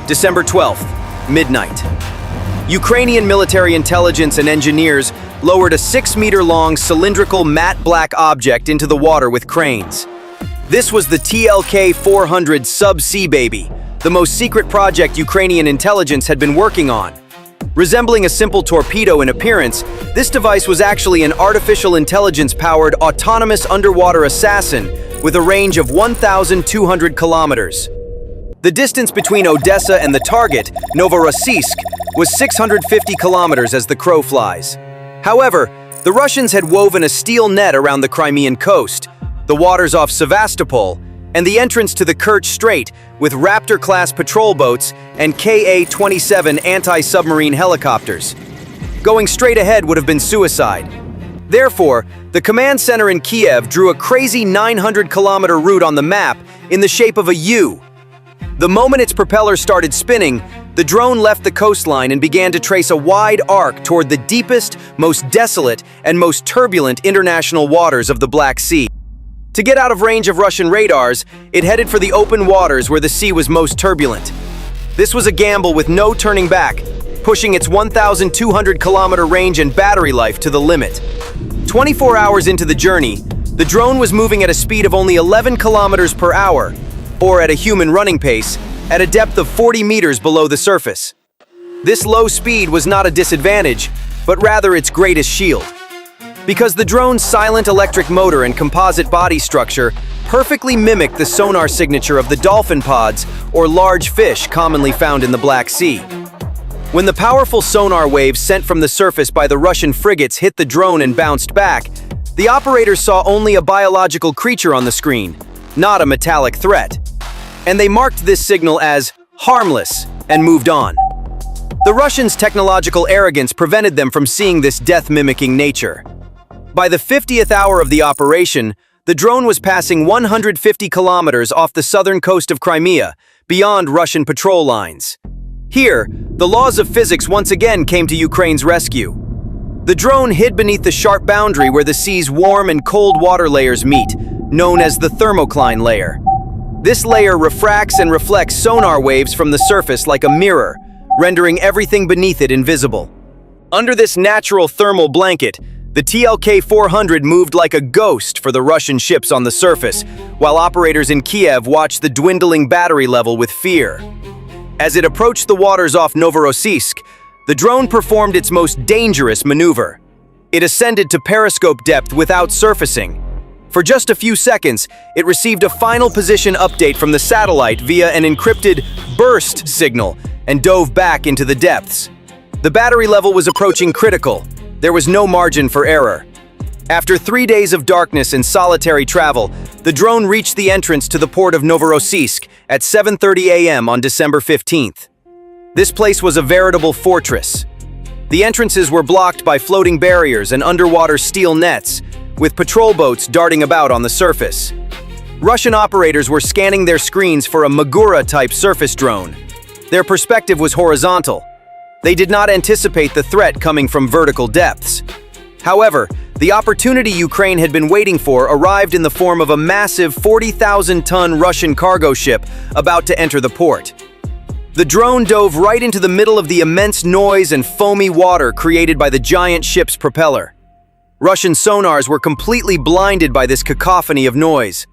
December 12th, midnight. Ukrainian military intelligence and engineers lowered a 6-meter-long cylindrical matte black object into the water with cranes. This was the TLK-400 Sub-Sea Baby, the most secret project Ukrainian intelligence had been working on. Resembling a simple torpedo in appearance, this device was actually an artificial intelligence-powered autonomous underwater assassin with a range of 1,200 kilometers. The distance between Odessa and the target, Novorossiysk, was 650 kilometers as the crow flies. However, the Russians had woven a steel net around the Crimean coast, the waters off Sevastopol, and the entrance to the Kerch Strait with Raptor-class patrol boats and Ka-27 anti-submarine helicopters. Going straight ahead would have been suicide. Therefore, the command center in Kiev drew a crazy 900-kilometer route on the map in the shape of a U. The moment its propeller started spinning, the drone left the coastline and began to trace a wide arc toward the deepest, most desolate, and most turbulent international waters of the Black Sea. To get out of range of Russian radars, it headed for the open waters where the sea was most turbulent. This was a gamble with no turning back, pushing its 1,200-kilometer range and battery life to the limit. 24 hours into the journey, the drone was moving at a speed of only 11 kilometers per hour, or at a human running pace, at a depth of 40 meters below the surface. This low speed was not a disadvantage, but rather its greatest shield. Because the drone's silent electric motor and composite body structure perfectly mimicked the sonar signature of the dolphin pods, or large fish commonly found in the Black Sea. When the powerful sonar waves sent from the surface by the Russian frigates hit the drone and bounced back, the operators saw only a biological creature on the screen, not a metallic threat. And they marked this signal as harmless and moved on. The Russians' technological arrogance prevented them from seeing this death-mimicking nature. By the 50th hour of the operation, the drone was passing 150 kilometers off the southern coast of Crimea, beyond Russian patrol lines. Here, the laws of physics once again came to Ukraine's rescue. The drone hid beneath the sharp boundary where the sea's warm and cold water layers meet, known as the thermocline layer. This layer refracts and reflects sonar waves from the surface like a mirror, rendering everything beneath it invisible. Under this natural thermal blanket, the TLK-400 moved like a ghost for the Russian ships on the surface, while operators in Kiev watched the dwindling battery level with fear. As it approached the waters off Novorossiysk, the drone performed its most dangerous maneuver. It ascended to periscope depth without surfacing. For just a few seconds, it received a final position update from the satellite via an encrypted burst signal and dove back into the depths. The battery level was approaching critical. There was no margin for error. After 3 days of darkness and solitary travel, the drone reached the entrance to the port of Novorossiysk at 7:30 a.m. on December 15th. This place was a veritable fortress. The entrances were blocked by floating barriers and underwater steel nets, with patrol boats darting about on the surface. Russian operators were scanning their screens for a Magura-type surface drone. Their perspective was horizontal. They did not anticipate the threat coming from vertical depths. However, the opportunity Ukraine had been waiting for arrived in the form of a massive 40,000-ton Russian cargo ship about to enter the port. The drone dove right into the middle of the immense noise and foamy water created by the giant ship's propeller. Russian sonars were completely blinded by this cacophony of noise.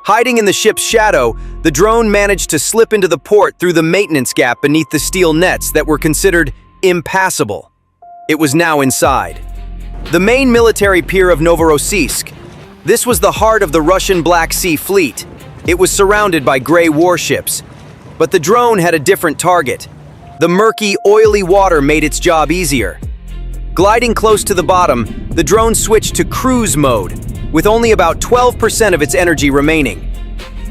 Hiding in the ship's shadow, the drone managed to slip into the port through the maintenance gap beneath the steel nets that were considered impassable. It was now inside. The main military pier of Novorossiysk. This was the heart of the Russian Black Sea Fleet. It was surrounded by gray warships. But the drone had a different target. The murky, oily water made its job easier. Gliding close to the bottom, the drone switched to cruise mode, with only about 12% of its energy remaining.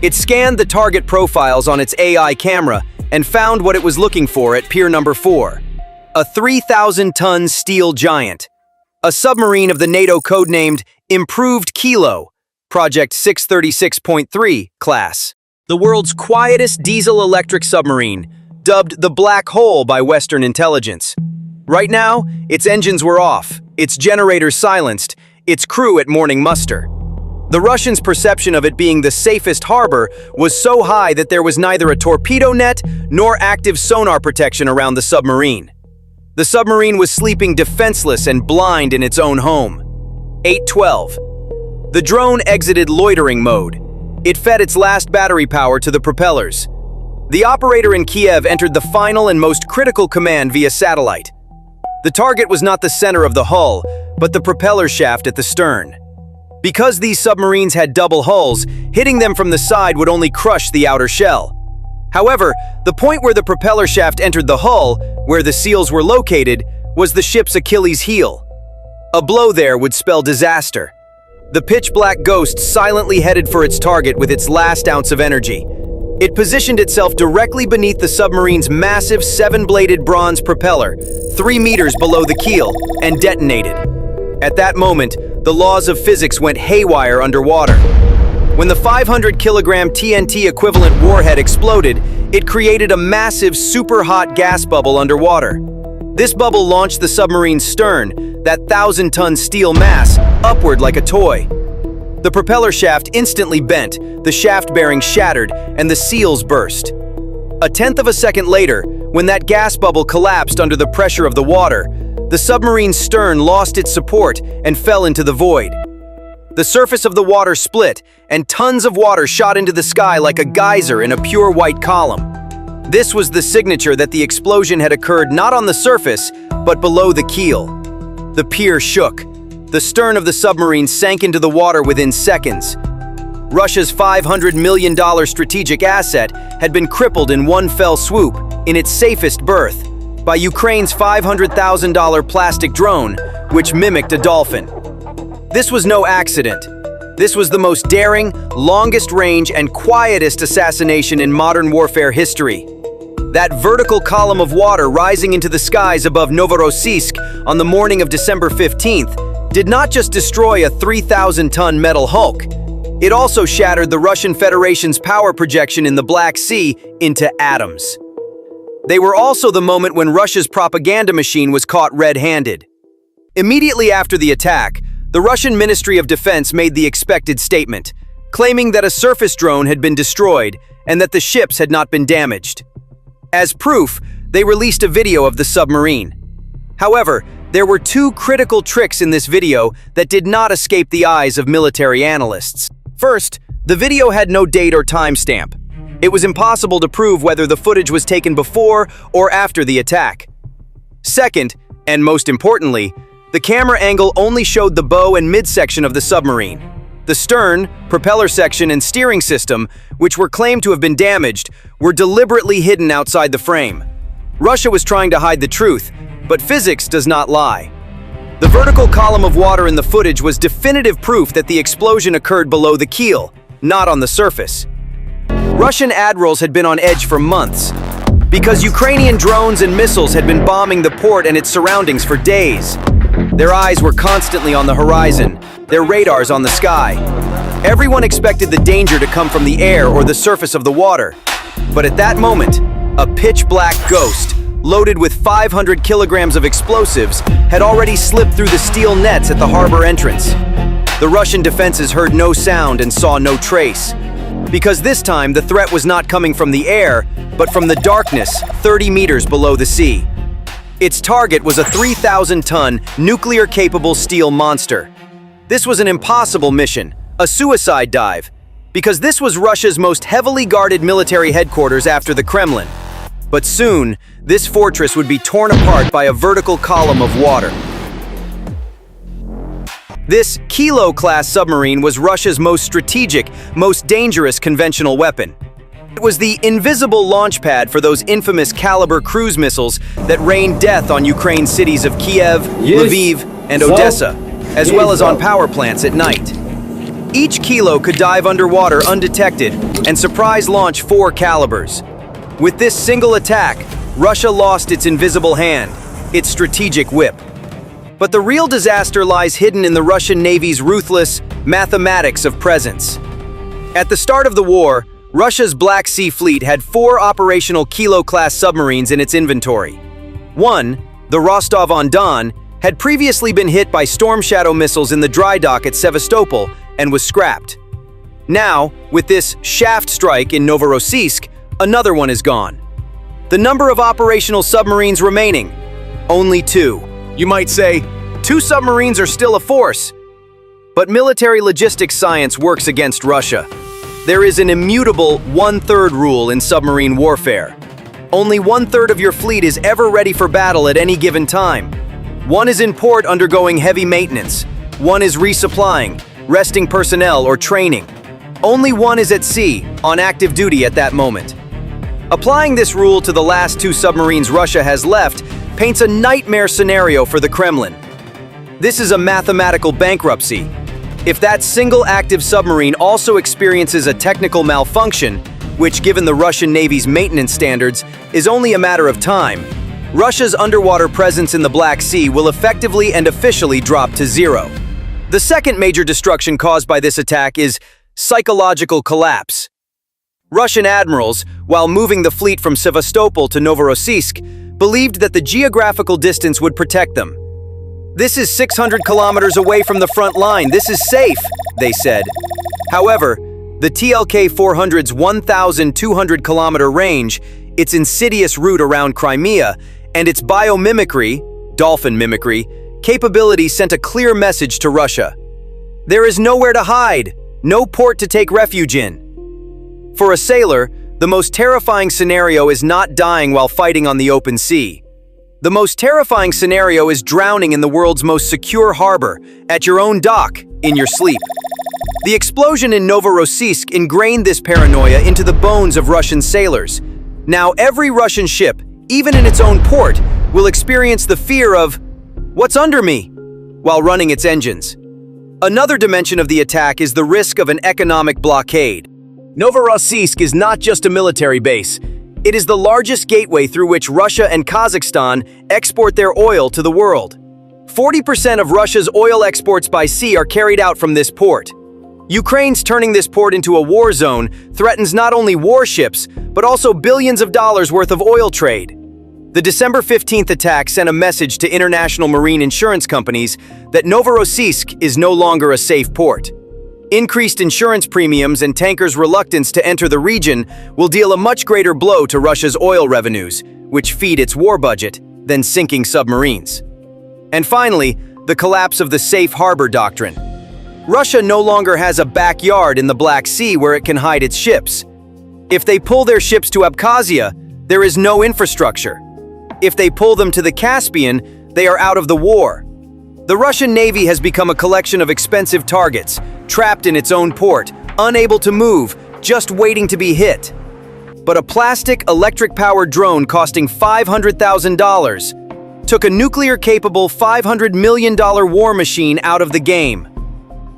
It scanned the target profiles on its AI camera and found what it was looking for at Pier Number 4, a 3,000-ton steel giant, a submarine of the NATO codenamed Improved Kilo, Project 636.3 class, the world's quietest diesel-electric submarine, dubbed the Black Hole by Western intelligence. Right now, its engines were off, its generators silenced, its crew at morning muster. The Russians' perception of it being the safest harbor was so high that there was neither a torpedo net nor active sonar protection around the submarine. The submarine was sleeping defenseless and blind in its own home. 8:12. The drone exited loitering mode. It fed its last battery power to the propellers. The operator in Kiev entered the final and most critical command via satellite. The target was not the center of the hull, but the propeller shaft at the stern. Because these submarines had double hulls, hitting them from the side would only crush the outer shell. However, the point where the propeller shaft entered the hull, where the seals were located, was the ship's Achilles heel. A blow there would spell disaster. The pitch-black Ghost silently headed for its target with its last ounce of energy. It positioned itself directly beneath the submarine's massive 7-bladed bronze propeller, 3 meters below the keel, and detonated. At that moment, the laws of physics went haywire underwater. When the 500-kilogram TNT equivalent warhead exploded, it created a massive super-hot gas bubble underwater. This bubble launched the submarine's stern, that 1,000-ton steel mass, upward like a toy. The propeller shaft instantly bent, the shaft bearing shattered, and the seals burst. A tenth of a second later, when that gas bubble collapsed under the pressure of the water, the submarine's stern lost its support and fell into the void. The surface of the water split, and tons of water shot into the sky like a geyser in a pure white column. This was the signature that the explosion had occurred not on the surface, but below the keel. The pier shook. The stern of the submarine sank into the water within seconds. Russia's $500 million strategic asset had been crippled in one fell swoop, in its safest berth, by Ukraine's $500,000 plastic drone, which mimicked a dolphin. This was no accident. This was the most daring, longest range, and quietest assassination in modern warfare history. That vertical column of water rising into the skies above Novorossiysk on the morning of December 15th did not just destroy a 3,000-ton metal hulk. It also shattered the Russian Federation's power projection in the Black Sea into atoms. They were also the moment when Russia's propaganda machine was caught red-handed. Immediately after the attack, the Russian Ministry of Defense made the expected statement, claiming that a surface drone had been destroyed and that the ships had not been damaged. As proof, they released a video of the submarine. However, there were two critical tricks in this video that did not escape the eyes of military analysts. First, the video had no date or timestamp. It was impossible to prove whether the footage was taken before or after the attack. Second, and most importantly, the camera angle only showed the bow and midsection of the submarine. The stern, propeller section, and steering system, which were claimed to have been damaged, were deliberately hidden outside the frame. Russia was trying to hide the truth, but physics does not lie. The vertical column of water in the footage was definitive proof that the explosion occurred below the keel, not on the surface. Russian admirals had been on edge for months, because Ukrainian drones and missiles had been bombing the port and its surroundings for days. Their eyes were constantly on the horizon, their radars on the sky. Everyone expected the danger to come from the air or the surface of the water. But at that moment, a pitch-black Ghost, loaded with 500 kilograms of explosives, had already slipped through the steel nets at the harbor entrance. The Russian defenses heard no sound and saw no trace. Because this time, the threat was not coming from the air, but from the darkness 30 meters below the sea. Its target was a 3,000-ton, nuclear-capable steel monster. This was an impossible mission, a suicide dive, because this was Russia's most heavily guarded military headquarters after the Kremlin. But soon, this fortress would be torn apart by a vertical column of water. This Kilo-class submarine was Russia's most strategic, most dangerous conventional weapon. It was the invisible launch pad for those infamous Kalibr cruise missiles that rained death on Ukraine's cities of Kiev, Lviv, and Odessa, as well as on power plants at night. Each Kilo could dive underwater undetected and surprise launch 4 Kalibrs. With this single attack, Russia lost its invisible hand, its strategic whip. But the real disaster lies hidden in the Russian Navy's ruthless mathematics of presence. At the start of the war, Russia's Black Sea Fleet had 4 operational Kilo-class submarines in its inventory. One, the Rostov-on-Don, had previously been hit by Storm Shadow missiles in the dry dock at Sevastopol and was scrapped. Now, with this shaft strike in Novorossiysk, another one is gone. The number of operational submarines remaining? Only 2. You might say, 2 submarines are still a force. But military logistics science works against Russia. There is an immutable 1/3 rule in submarine warfare. Only 1/3 of your fleet is ever ready for battle at any given time. 1 is in port undergoing heavy maintenance. 1 is resupplying, resting personnel, or training. Only 1 is at sea, on active duty at that moment. Applying this rule to the last 2 submarines Russia has left paints a nightmare scenario for the Kremlin. This is a mathematical bankruptcy. If that single active submarine also experiences a technical malfunction, which given the Russian Navy's maintenance standards is only a matter of time, Russia's underwater presence in the Black Sea will effectively and officially drop to 0. The second major destruction caused by this attack is psychological collapse. Russian admirals, while moving the fleet from Sevastopol to Novorossiysk, believed that the geographical distance would protect them. "This is 600 kilometers away from the front line. This is safe," they said. However, the TLK-400's 1,200-kilometer range, its insidious route around Crimea, and its biomimicry, dolphin mimicry, capability sent a clear message to Russia. There is nowhere to hide, no port to take refuge in. For a sailor, the most terrifying scenario is not dying while fighting on the open sea. The most terrifying scenario is drowning in the world's most secure harbor, at your own dock, in your sleep. The explosion in Novorossiysk ingrained this paranoia into the bones of Russian sailors. Now every Russian ship, even in its own port, will experience the fear of, "What's under me?" while running its engines. Another dimension of the attack is the risk of an economic blockade. Novorossiysk is not just a military base. It is the largest gateway through which Russia and Kazakhstan export their oil to the world. 40% of Russia's oil exports by sea are carried out from this port. Ukraine's turning this port into a war zone threatens not only warships, but also billions of dollars worth of oil trade. The December 15th attack sent a message to international marine insurance companies that Novorossiysk is no longer a safe port. Increased insurance premiums and tankers' reluctance to enter the region will deal a much greater blow to Russia's oil revenues, which feed its war budget, than sinking submarines. And finally, the collapse of the safe harbor doctrine. Russia no longer has a backyard in the Black Sea where it can hide its ships. If they pull their ships to Abkhazia, there is no infrastructure. If they pull them to the Caspian, they are out of the war. The Russian Navy has become a collection of expensive targets, trapped in its own port, unable to move, just waiting to be hit. But a plastic, electric-powered drone costing $500,000 took a nuclear-capable $500 million war machine out of the game.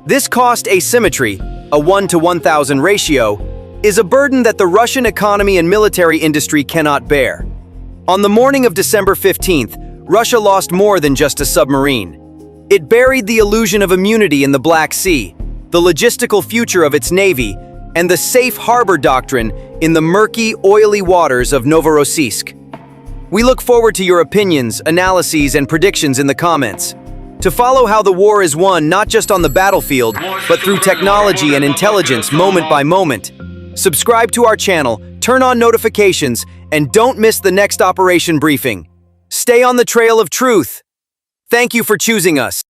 This cost asymmetry, a 1 to 1,000 ratio, is a burden that the Russian economy and military industry cannot bear. On the morning of December 15th, Russia lost more than just a submarine. It buried the illusion of immunity in the Black Sea, the logistical future of its navy, and the safe harbor doctrine in the murky, oily waters of Novorossiysk. We look forward to your opinions, analyses, and predictions in the comments. To follow how the war is won not just on the battlefield, but through technology and intelligence moment by moment, subscribe to our channel, turn on notifications, and don't miss the next operation briefing. Stay on the trail of truth. Thank you for choosing us.